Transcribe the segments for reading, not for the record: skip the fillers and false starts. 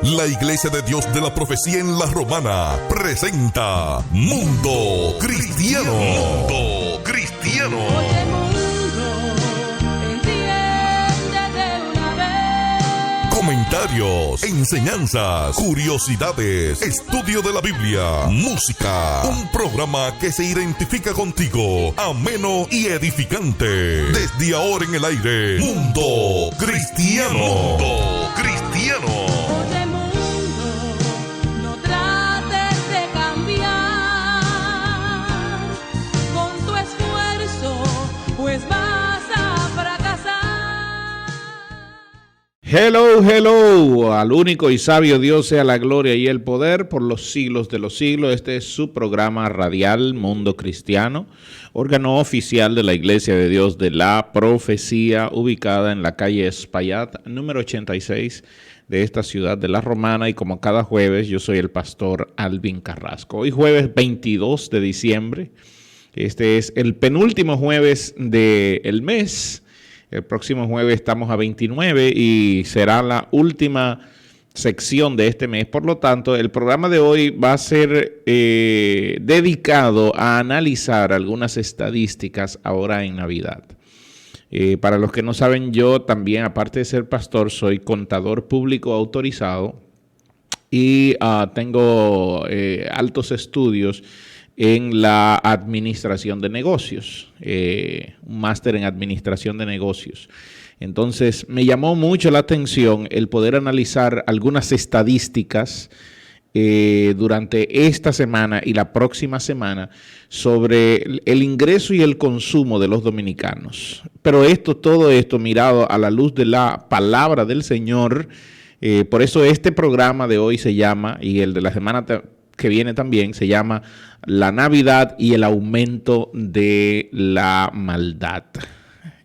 La Iglesia de Dios de la Profecía en La Romana presenta Mundo Cristiano. Mundo Cristiano. Oye, mundo, entiende de una vez. Comentarios, enseñanzas, curiosidades, estudio de la Biblia, música. Un programa que se identifica contigo, ameno y edificante. Desde ahora en el aire, Mundo Cristiano. Mundo Cristiano. Oye, mundo, no trates de cambiar con tu esfuerzo, pues vas a fracasar. Hello, al único y sabio Dios sea la gloria y el poder por los siglos de los siglos. Este es su programa radial Mundo Cristiano, órgano oficial de la Iglesia de Dios de la Profecía, ubicada en la calle Espaillat, número 86 de esta ciudad de La Romana. Y como cada jueves, yo soy el pastor Alvin Carrasco. Hoy jueves 22 de diciembre, este es el penúltimo jueves del mes. El próximo jueves estamos a 29 y será la última sección de este mes. Por lo tanto, el programa de hoy va a ser dedicado a analizar algunas estadísticas ahora en Navidad. Para los que no saben, yo también, aparte de ser pastor, soy contador público autorizado y tengo altos estudios en la administración de negocios, un máster en administración de negocios. Entonces, me llamó mucho la atención el poder analizar algunas estadísticas durante esta semana y la próxima semana sobre el ingreso y el consumo de los dominicanos. Pero todo esto mirado a la luz de la palabra del Señor. Por eso este programa de hoy se llama, y el de la semana que viene también, se llama La Navidad y el aumento de la maldad.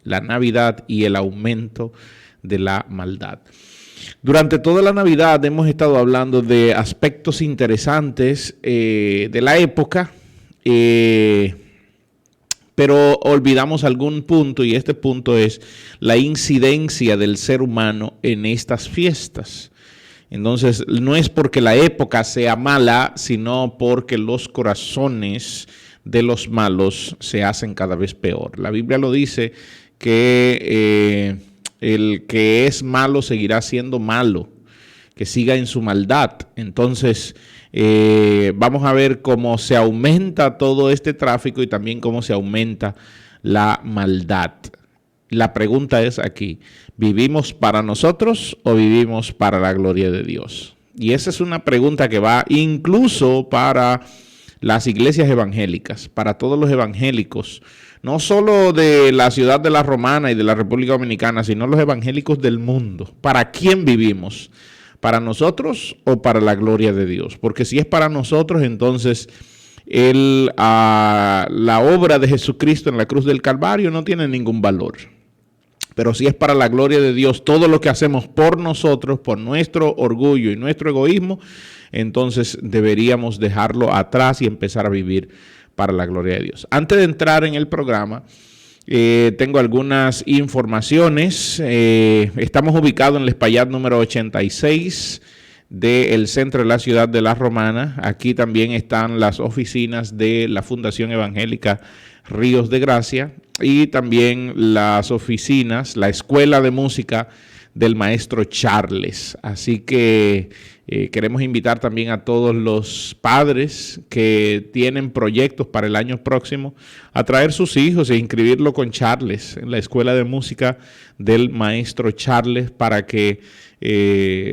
La Navidad y el aumento de la maldad. Durante toda la Navidad hemos estado hablando de aspectos interesantes de la época, pero olvidamos algún punto, y este punto es la incidencia del ser humano en estas fiestas. Entonces, no es porque la época sea mala, sino porque los corazones de los malos se hacen cada vez peor. La Biblia lo dice que el que es malo seguirá siendo malo, que siga en su maldad. Entonces, vamos a ver cómo se aumenta todo este tráfico y también cómo se aumenta la maldad. La pregunta es aquí, ¿vivimos para nosotros o vivimos para la gloria de Dios? Y esa es una pregunta que va incluso para las iglesias evangélicas, para todos los evangélicos, no solo de la ciudad de La Romana y de la República Dominicana, sino los evangélicos del mundo. ¿Para quién vivimos? ¿Para nosotros o para la gloria de Dios? Porque si es para nosotros, entonces la obra de Jesucristo en la cruz del Calvario no tiene ningún valor. Pero si es para la gloria de Dios, todo lo que hacemos por nosotros, por nuestro orgullo y nuestro egoísmo, entonces deberíamos dejarlo atrás y empezar a vivir para la gloria de Dios. Antes de entrar en el programa, tengo algunas informaciones. Estamos ubicados en el Espaillat número 86 del centro de la ciudad de La Romana. Aquí también están las oficinas de la Fundación Evangélica Ríos de Gracia y también las oficinas, la Escuela de Música del maestro Charles. Así que queremos invitar también a todos los padres que tienen proyectos para el año próximo a traer sus hijos e inscribirlo con Charles en la Escuela de Música del maestro Charles para que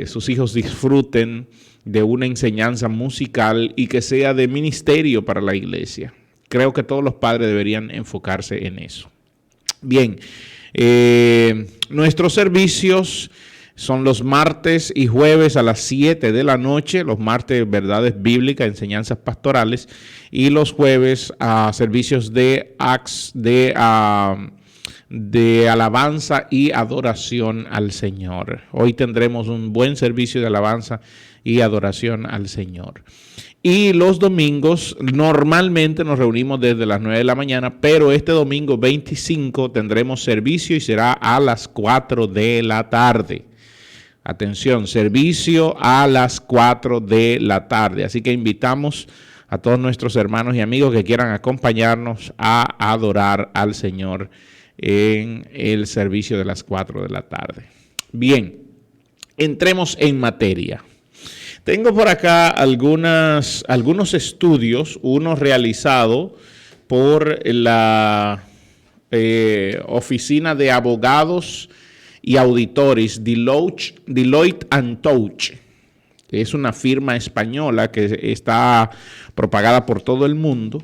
sus hijos disfruten de una enseñanza musical y que sea de ministerio para la iglesia. Creo que todos los padres deberían enfocarse en eso. Bien, nuestros servicios son los martes y jueves a las 7 de la noche, los martes verdades bíblicas, enseñanzas pastorales, y los jueves servicios de alabanza y adoración al Señor. Hoy tendremos un buen servicio de alabanza y adoración al Señor. Y los domingos normalmente nos reunimos desde las 9 de la mañana, pero este domingo 25 tendremos servicio y será a las 4 de la tarde. Atención, servicio a las 4 de la tarde. Así que invitamos a todos nuestros hermanos y amigos que quieran acompañarnos a adorar al Señor en el servicio de las 4 de la tarde. Bien, entremos en materia. Tengo por acá algunos estudios, uno realizado por la Oficina de Abogados y Auditores Deloitte & Touche. Es una firma española que está propagada por todo el mundo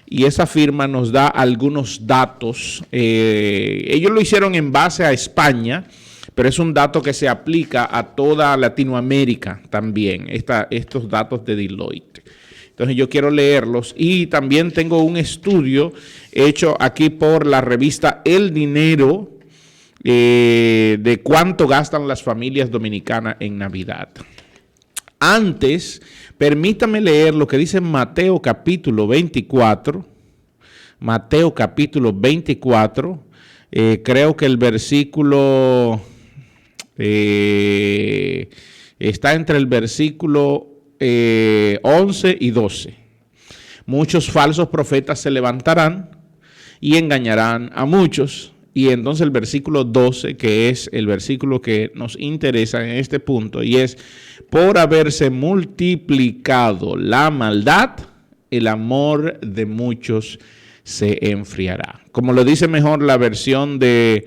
y esa firma nos da algunos datos. Ellos lo hicieron en base a España, pero es un dato que se aplica a toda Latinoamérica también, estos datos de Deloitte. Entonces yo quiero leerlos y también tengo un estudio hecho aquí por la revista El Dinero de cuánto gastan las familias dominicanas en Navidad. Antes, permítame leer lo que dice Mateo capítulo 24. Mateo capítulo 24, creo que el versículo está entre el versículo 11 y 12. Muchos falsos profetas se levantarán y engañarán a muchos. Y entonces el versículo 12, que es el versículo que nos interesa en este punto, y es: por haberse multiplicado la maldad, el amor de muchos se enfriará. Como lo dice mejor la versión de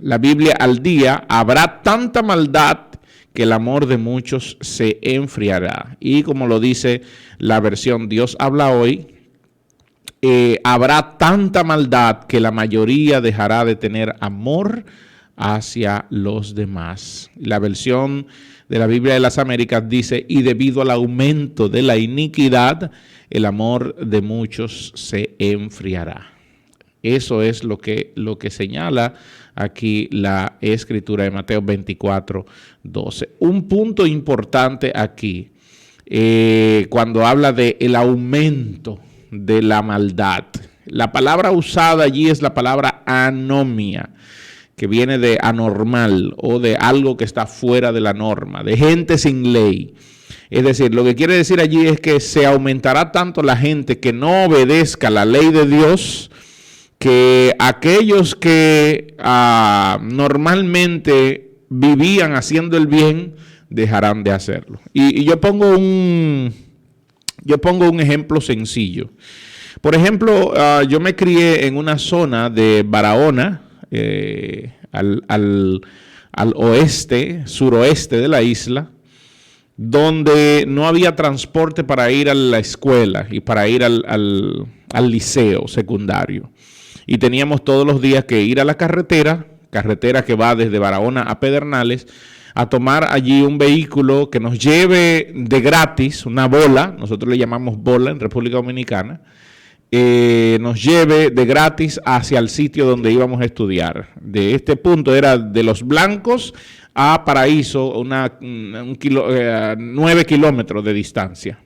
la Biblia al día, habrá tanta maldad que el amor de muchos se enfriará. Y como lo dice la versión Dios habla hoy, habrá tanta maldad que la mayoría dejará de tener amor hacia los demás. La versión de la Biblia de las Américas dice: y debido al aumento de la iniquidad, el amor de muchos se enfriará. Eso es lo que señala aquí la escritura de Mateo 24, 12. Un punto importante aquí, cuando habla de el aumento de la maldad. La palabra usada allí es la palabra anomia, que viene de anormal o de algo que está fuera de la norma, de gente sin ley. Es decir, lo que quiere decir allí es que se aumentará tanto la gente que no obedezca la ley de Dios, que aquellos que normalmente vivían haciendo el bien dejarán de hacerlo. Y yo pongo un ejemplo sencillo. Por ejemplo, yo me crié en una zona de Barahona, al oeste, suroeste de la isla, donde no había transporte para ir a la escuela y para ir al liceo secundario. Y teníamos todos los días que ir a la carretera que va desde Barahona a Pedernales, a tomar allí un vehículo que nos lleve de gratis, una bola, nosotros le llamamos bola en República Dominicana, nos lleve de gratis hacia el sitio donde íbamos a estudiar. De este punto era de Los Blancos a Paraíso, 9 kilómetros de distancia.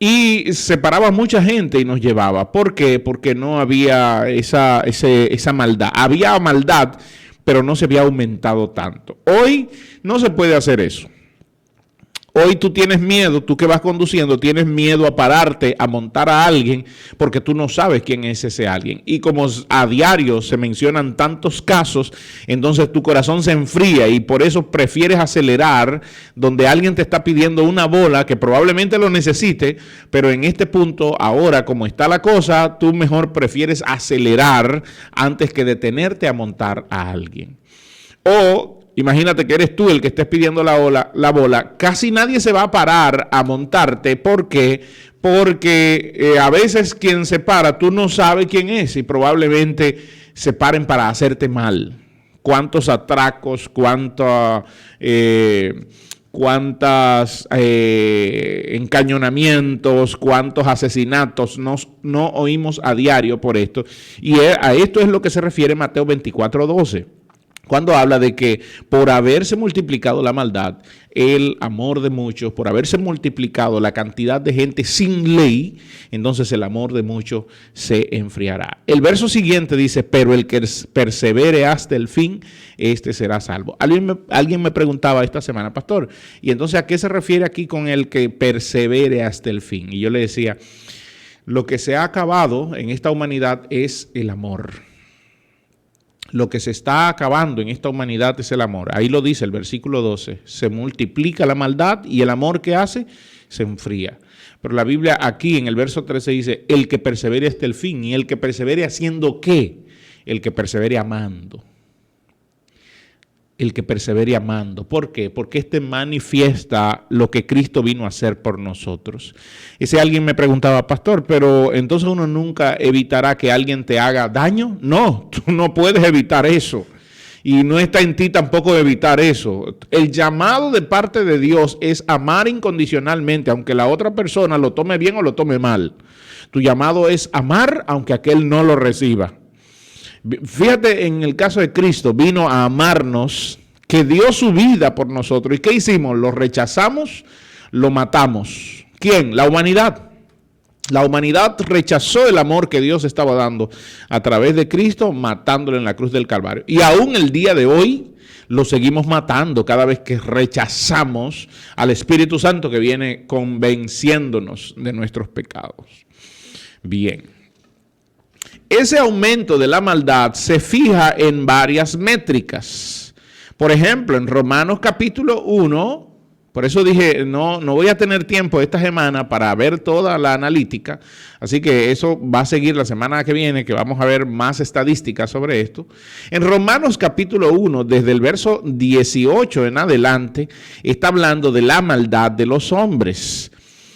Y separaba mucha gente y nos llevaba. ¿Por qué? Porque no había esa maldad. Había maldad, pero no se había aumentado tanto. Hoy no se puede hacer eso. Hoy tú tienes miedo, tú que vas conduciendo, tienes miedo a pararte, a montar a alguien, porque tú no sabes quién es ese alguien. Y como a diario se mencionan tantos casos, entonces tu corazón se enfría y por eso prefieres acelerar donde alguien te está pidiendo una bola que probablemente lo necesite, pero en este punto, ahora como está la cosa, tú mejor prefieres acelerar antes que detenerte a montar a alguien. O imagínate que eres tú el que estés pidiendo la bola, casi nadie se va a parar a montarte. ¿Por qué? Porque a veces quien se para, tú no sabes quién es y probablemente se paren para hacerte mal. ¿Cuántos atracos, cuántos encañonamientos, cuántos asesinatos no oímos a diario por esto? Y a esto es lo que se refiere Mateo 24:12. Cuando habla de que por haberse multiplicado la maldad, el amor de muchos, por haberse multiplicado la cantidad de gente sin ley, entonces el amor de muchos se enfriará. El verso siguiente dice, pero el que persevere hasta el fin, este será salvo. Alguien me preguntaba esta semana, pastor, y entonces ¿a qué se refiere aquí con el que persevere hasta el fin? Y yo le decía, lo que se ha acabado en esta humanidad es el amor. Lo que se está acabando en esta humanidad es el amor. Ahí lo dice el versículo 12. Se multiplica la maldad y el amor que hace se enfría. Pero la Biblia aquí en el verso 13 dice, el que persevere hasta el fin. ¿Y el que persevere haciendo qué? El que persevere amando. El que persevere amando. ¿Por qué? Porque este manifiesta lo que Cristo vino a hacer por nosotros. Ese alguien me preguntaba, pastor, pero entonces uno nunca evitará que alguien te haga daño. No, tú no puedes evitar eso. Y no está en ti tampoco evitar eso. El llamado de parte de Dios es amar incondicionalmente, aunque la otra persona lo tome bien o lo tome mal. Tu llamado es amar, aunque aquel no lo reciba. Fíjate, en el caso de Cristo, vino a amarnos, que dio su vida por nosotros. ¿Y qué hicimos? Lo rechazamos, lo matamos. ¿Quién? La humanidad. La humanidad rechazó el amor que Dios estaba dando a través de Cristo, matándolo en la cruz del Calvario. Y aún el día de hoy lo seguimos matando cada vez que rechazamos al Espíritu Santo que viene convenciéndonos de nuestros pecados. Bien. Ese aumento de la maldad se fija en varias métricas. Por ejemplo, en Romanos capítulo 1, por eso dije, no voy a tener tiempo esta semana para ver toda la analítica, así que eso va a seguir la semana que viene, que vamos a ver más estadísticas sobre esto. En Romanos capítulo 1, desde el verso 18 en adelante, está hablando de la maldad de los hombres.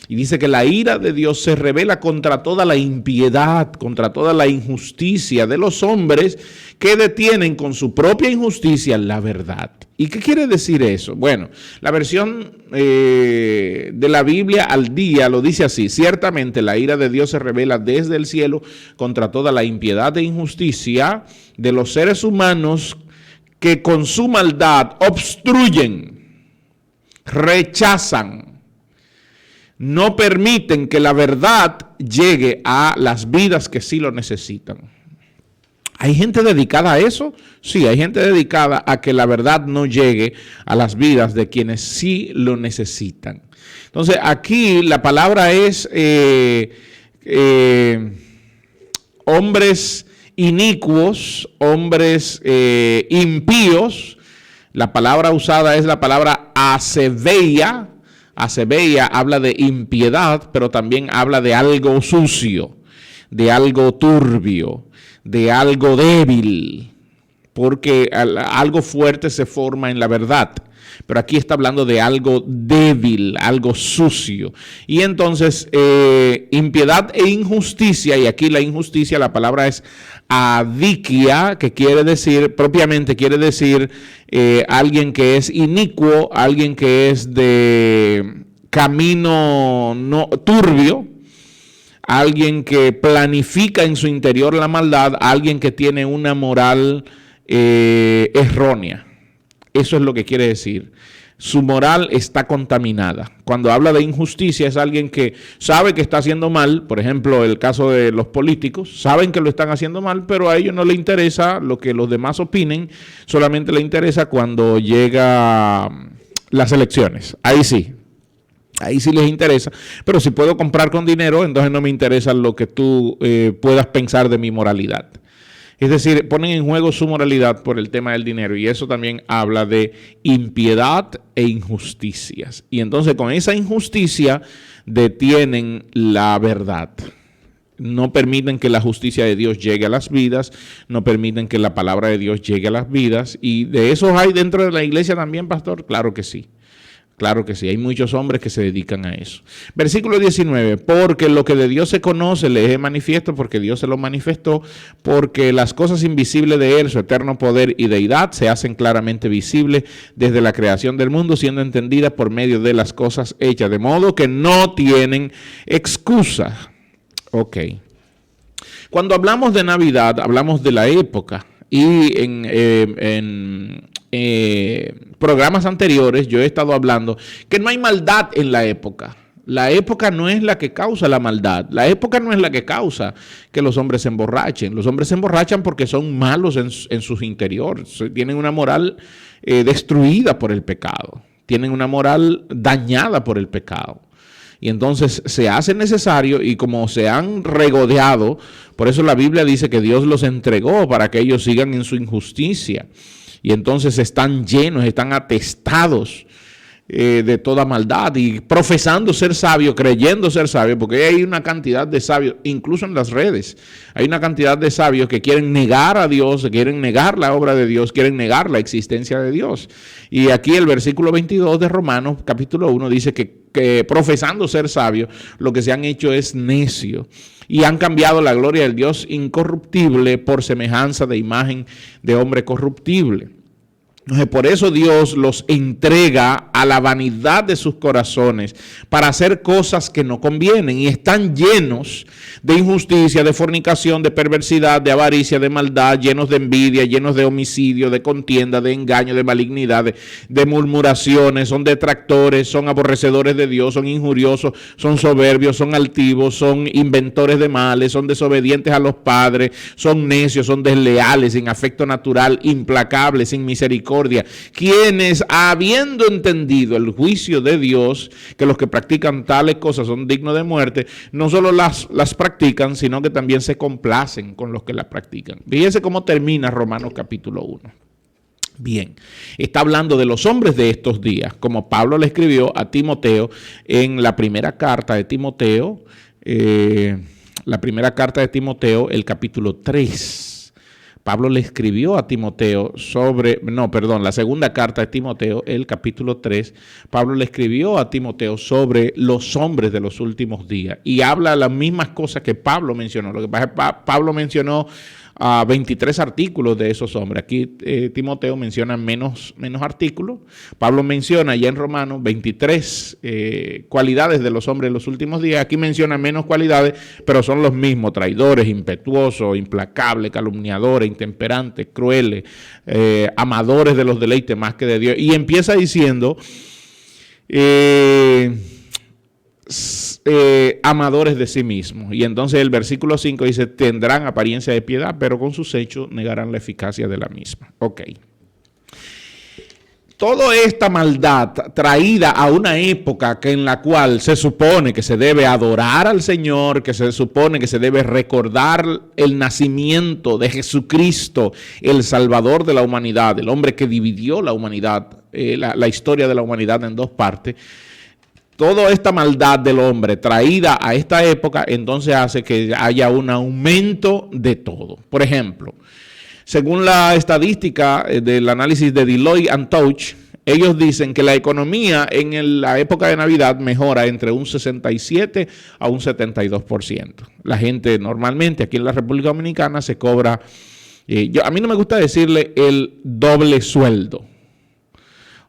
Y dice que la ira de Dios se revela contra toda la impiedad, contra toda la injusticia de los hombres que detienen con su propia injusticia la verdad. ¿Y qué quiere decir eso? Bueno, la versión de la Biblia al día lo dice así. Ciertamente la ira de Dios se revela desde el cielo contra toda la impiedad e injusticia de los seres humanos que con su maldad obstruyen, rechazan, no permiten que la verdad llegue a las vidas que sí lo necesitan. ¿Hay gente dedicada a eso? Sí, hay gente dedicada a que la verdad no llegue a las vidas de quienes sí lo necesitan. Entonces, aquí la palabra es hombres inicuos, hombres impíos. La palabra usada es la palabra acebeia. Acebeia habla de impiedad, pero también habla de algo sucio, de algo turbio, de algo débil, porque algo fuerte se forma en la verdad. Pero aquí está hablando de algo débil, algo sucio. Y entonces, impiedad e injusticia, y aquí la injusticia, la palabra es adikia, que quiere decir, propiamente quiere decir alguien que es inicuo, alguien que es de camino no turbio, alguien que planifica en su interior la maldad, alguien que tiene una moral errónea. Eso es lo que quiere decir. Su moral está contaminada. Cuando habla de injusticia es alguien que sabe que está haciendo mal. Por ejemplo, el caso de los políticos. Saben que lo están haciendo mal, pero a ellos no les interesa lo que los demás opinen. Solamente les interesa cuando llega las elecciones. Ahí sí les interesa. Pero si puedo comprar con dinero, entonces no me interesa lo que tú puedas pensar de mi moralidad. Es decir, ponen en juego su moralidad por el tema del dinero, y eso también habla de impiedad e injusticias. Y entonces con esa injusticia detienen la verdad. No permiten que la justicia de Dios llegue a las vidas, no permiten que la palabra de Dios llegue a las vidas. ¿Y de esos hay dentro de la iglesia también, pastor? Claro que sí. Claro que sí, hay muchos hombres que se dedican a eso. Versículo 19, porque lo que de Dios se conoce le es manifiesto, porque Dios se lo manifestó, porque las cosas invisibles de Él, su eterno poder y deidad, se hacen claramente visibles desde la creación del mundo, siendo entendidas por medio de las cosas hechas, de modo que no tienen excusa. Ok. Cuando hablamos de Navidad, hablamos de la época. Y programas anteriores yo he estado hablando que no hay maldad en la época. La época no es la que causa la maldad. La época no es la que causa que los hombres se emborrachen. Los hombres se emborrachan porque son malos en sus interiores. Tienen una moral destruida por el pecado. Tienen una moral dañada por el pecado. Y entonces se hace necesario, y como se han regodeado, por eso la Biblia dice que Dios los entregó para que ellos sigan en su injusticia. Y entonces están llenos, están atestados de toda maldad y profesando ser sabio, creyendo ser sabio, porque hay una cantidad de sabios, incluso en las redes, hay una cantidad de sabios que quieren negar a Dios, quieren negar la obra de Dios, quieren negar la existencia de Dios. Y aquí el versículo 22 de Romanos, capítulo 1, dice que profesando ser sabio, lo que se han hecho es necio y han cambiado la gloria del Dios incorruptible por semejanza de imagen de hombre corruptible. Entonces, por eso Dios los entrega a la vanidad de sus corazones para hacer cosas que no convienen, y están llenos de injusticia, de fornicación, de perversidad, de avaricia, de maldad, llenos de envidia, llenos de homicidio, de contienda, de engaño, de malignidad, de murmuraciones, son detractores, son aborrecedores de Dios, son injuriosos, son soberbios, son altivos, son inventores de males, son desobedientes a los padres, son necios, son desleales, sin afecto natural, implacables, sin misericordia, quienes, habiendo entendido el juicio de Dios, que los que practican tales cosas son dignos de muerte, no solo las practican, sino que también se complacen con los que las practican. Fíjense cómo termina Romanos capítulo 1. Bien, está hablando de los hombres de estos días, como Pablo le escribió a Timoteo en la primera carta de Timoteo, el capítulo 3. Pablo le escribió a Timoteo la segunda carta de Timoteo, el capítulo 3, Pablo le escribió a Timoteo sobre los hombres de los últimos días y habla las mismas cosas que Pablo mencionó. Lo que pasa es que Pablo mencionó 23 artículos de esos hombres. Aquí Timoteo menciona menos artículos. Pablo menciona ya en Romanos 23 cualidades de los hombres de los últimos días. Aquí menciona menos cualidades, pero son los mismos: traidores, impetuosos, implacables, calumniadores, intemperantes, crueles, amadores de los deleites más que de Dios. Y empieza diciendo amadores de sí mismos. Y entonces el versículo 5 dice: tendrán apariencia de piedad, pero con sus hechos negarán la eficacia de la misma. Ok. Toda esta maldad traída a una época en la cual se supone que se debe adorar al Señor, que se supone que se debe recordar el nacimiento de Jesucristo, el Salvador de la humanidad, el hombre que dividió la humanidad, la historia de la humanidad en dos partes. Toda esta maldad del hombre traída a esta época entonces hace que haya un aumento de todo. Por ejemplo, según la estadística del análisis de Deloitte & Touch, ellos dicen que la economía en la época de Navidad mejora entre un 67 a un 72%. La gente normalmente aquí en la República Dominicana se cobra, a mí no me gusta decirle el doble sueldo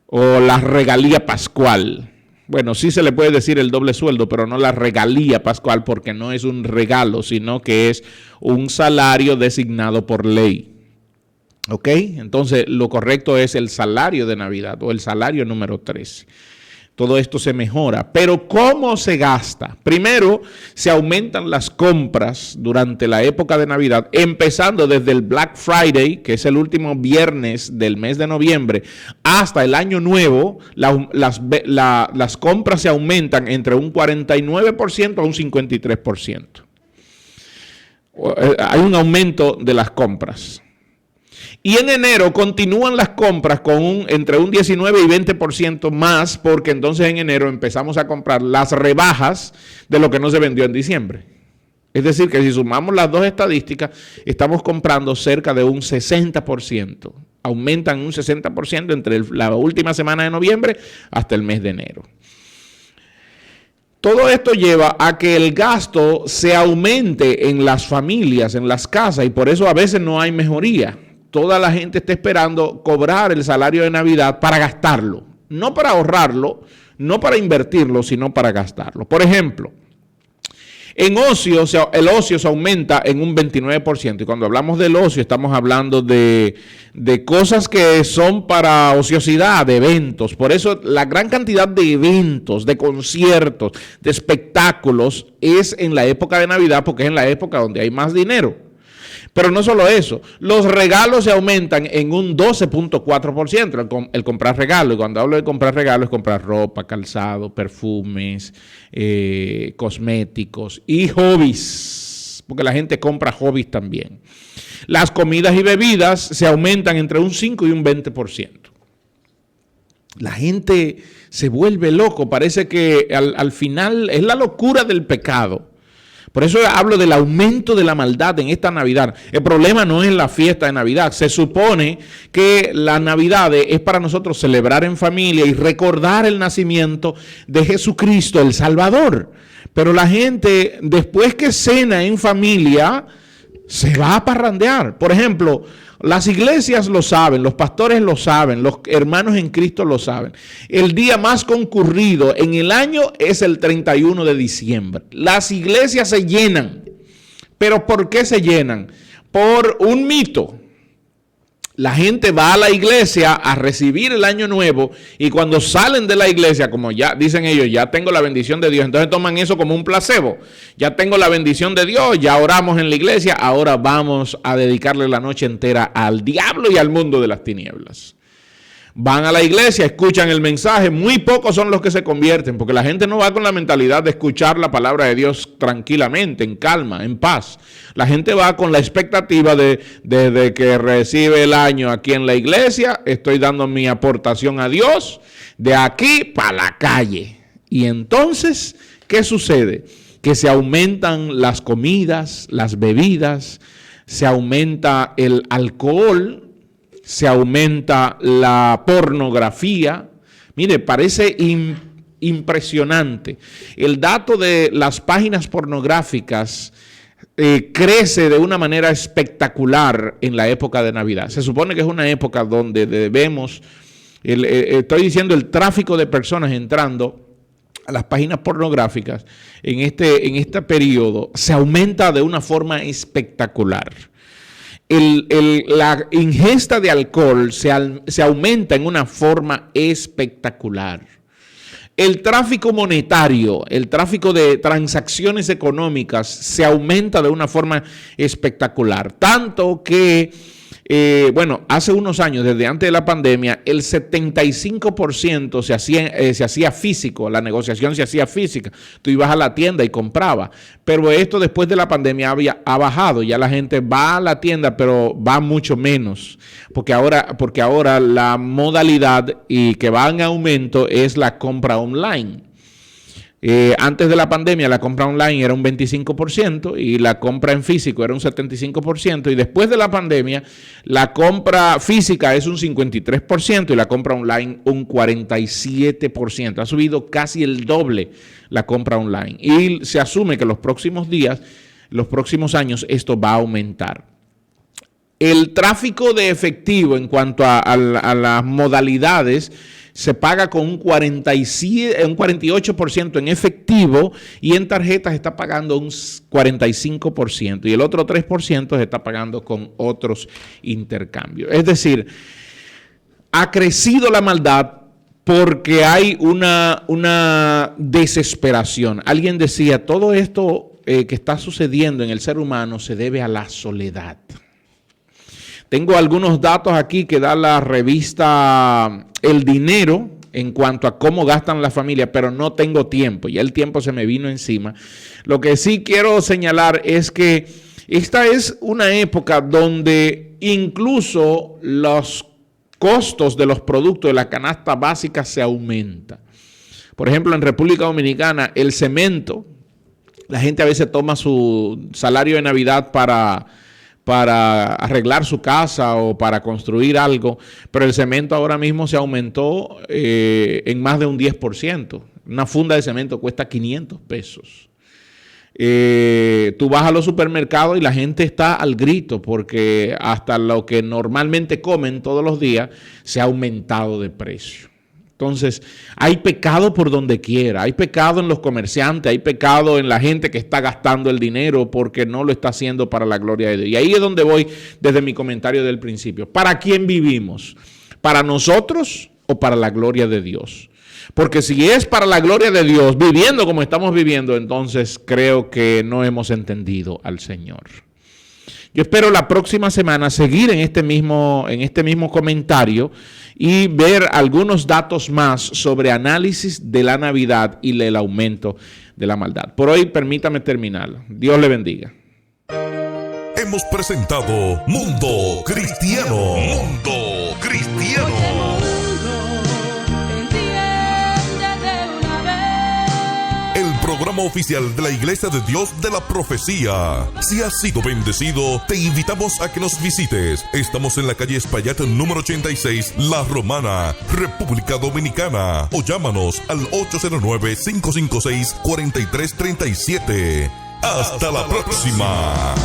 o la regalía pascual. Bueno, sí se le puede decir el doble sueldo, pero no la regalía pascual, porque no es un regalo, sino que es un salario designado por ley. ¿Ok? Entonces, lo correcto es el salario de Navidad o el salario número 13. Todo esto se mejora. Pero ¿cómo se gasta? Primero, se aumentan las compras durante la época de Navidad, empezando desde el Black Friday, que es el último viernes del mes de noviembre, hasta el Año Nuevo. Las compras se aumentan entre un 49% a un 53%. Hay un aumento de las compras. Y en enero continúan las compras con entre un 19 y 20% más, porque entonces en enero empezamos a comprar las rebajas de lo que no se vendió en diciembre. Es decir, que si sumamos las dos estadísticas, estamos comprando cerca de un 60%. Aumentan un 60% entre la última semana de noviembre hasta el mes de enero. Todo esto lleva a que el gasto se aumente en las familias, en las casas, y por eso a veces no hay mejoría. Toda la gente está esperando cobrar el salario de Navidad para gastarlo. No para ahorrarlo, no para invertirlo, sino para gastarlo. Por ejemplo, En ocio, el ocio se aumenta en un 29%. Y cuando hablamos del ocio, estamos hablando de cosas que son para ociosidad, de eventos. Por eso la gran cantidad de eventos, de conciertos, de espectáculos es en la época de Navidad, porque es en la época donde hay más dinero. Pero no solo eso, los regalos se aumentan en un 12.4%, el comprar regalos. Y cuando hablo de comprar regalos, es comprar ropa, calzado, perfumes, cosméticos y hobbies, porque la gente compra hobbies también. Las comidas y bebidas se aumentan entre un 5 y un 20%. La gente se vuelve loco, parece que al final es la locura del pecado. Por eso hablo del aumento de la maldad en esta Navidad. El problema no es la fiesta de Navidad. Se supone que la Navidad es para nosotros celebrar en familia y recordar el nacimiento de Jesucristo, el Salvador. Pero la gente, después que cena en familia, se va a parrandear. Por ejemplo, las iglesias lo saben, los pastores lo saben, los hermanos en Cristo lo saben. El día más concurrido en el año es el 31 de diciembre. Las iglesias se llenan. ¿Pero por qué se llenan? Por un mito. La gente va a la iglesia a recibir el año nuevo y cuando salen de la iglesia, como ya dicen ellos, ya tengo la bendición de Dios, entonces toman eso como un placebo. Ya tengo la bendición de Dios, ya oramos en la iglesia, ahora vamos a dedicarle la noche entera al diablo y al mundo de las tinieblas. Van a la iglesia, escuchan el mensaje, muy pocos son los que se convierten, porque la gente no va con la mentalidad de escuchar la palabra de Dios tranquilamente, en calma, en paz. La gente va con la expectativa de desde que recibe el año aquí en la iglesia, estoy dando mi aportación a Dios, de aquí para la calle. Y entonces, ¿qué sucede? Que se aumentan las comidas, las bebidas, se aumenta el alcohol, se aumenta la pornografía. Mire, parece impresionante. El dato de las páginas pornográficas crece de una manera espectacular en la época de Navidad. Se supone que es una época donde debemos, estoy diciendo, el tráfico de personas entrando a las páginas pornográficas en este periodo se aumenta de una forma espectacular. La ingesta de alcohol se aumenta en una forma espectacular. El tráfico monetario, el tráfico de transacciones económicas se aumenta de una forma espectacular. Tanto que, hace unos años, desde antes de la pandemia, el 75% se hacía físico, la negociación se hacía física. Tú ibas a la tienda y comprabas. Pero esto después de la pandemia ha bajado. Ya la gente va a la tienda, pero va mucho menos. Porque ahora la modalidad y que va en aumento es la compra online. Antes de la pandemia la compra online era un 25% y la compra en físico era un 75%, y después de la pandemia la compra física es un 53% y la compra online un 47%. Ha subido casi el doble la compra online y se asume que los próximos días, los próximos años, esto va a aumentar. El tráfico de efectivo en cuanto a las modalidades se paga con un 48% en efectivo y en tarjetas está pagando un 45% y el otro 3% se está pagando con otros intercambios. Es decir, ha crecido la maldad porque hay una desesperación. Alguien decía, todo esto que está sucediendo en el ser humano se debe a la soledad. Tengo algunos datos aquí que da la revista El Dinero en cuanto a cómo gastan las familias, pero no tengo tiempo, ya el tiempo se me vino encima. Lo que sí quiero señalar es que esta es una época donde incluso los costos de los productos de la canasta básica se aumentan. Por ejemplo, en República Dominicana, el cemento, la gente a veces toma su salario de Navidad para arreglar su casa o para construir algo, pero el cemento ahora mismo se aumentó en más de un 10%. Una funda de cemento cuesta 500 pesos. Tú vas a los supermercados y la gente está al grito porque hasta lo que normalmente comen todos los días se ha aumentado de precio. Entonces, hay pecado por donde quiera, hay pecado en los comerciantes, hay pecado en la gente que está gastando el dinero porque no lo está haciendo para la gloria de Dios. Y ahí es donde voy desde mi comentario del principio. ¿Para quién vivimos? ¿Para nosotros o para la gloria de Dios? Porque si es para la gloria de Dios, viviendo como estamos viviendo, entonces creo que no hemos entendido al Señor. Yo espero la próxima semana seguir en este mismo comentario y ver algunos datos más sobre análisis de la Navidad y el aumento de la maldad. Por hoy, permítame terminar. Dios le bendiga. Hemos presentado Mundo Cristiano. Mundo Cristiano. El programa oficial de la Iglesia de Dios de la Profecía. Si has sido bendecido, te invitamos a que nos visites. Estamos en la calle Espaillat número 86, La Romana, República Dominicana. O llámanos al 809-556-4337. Hasta la próxima.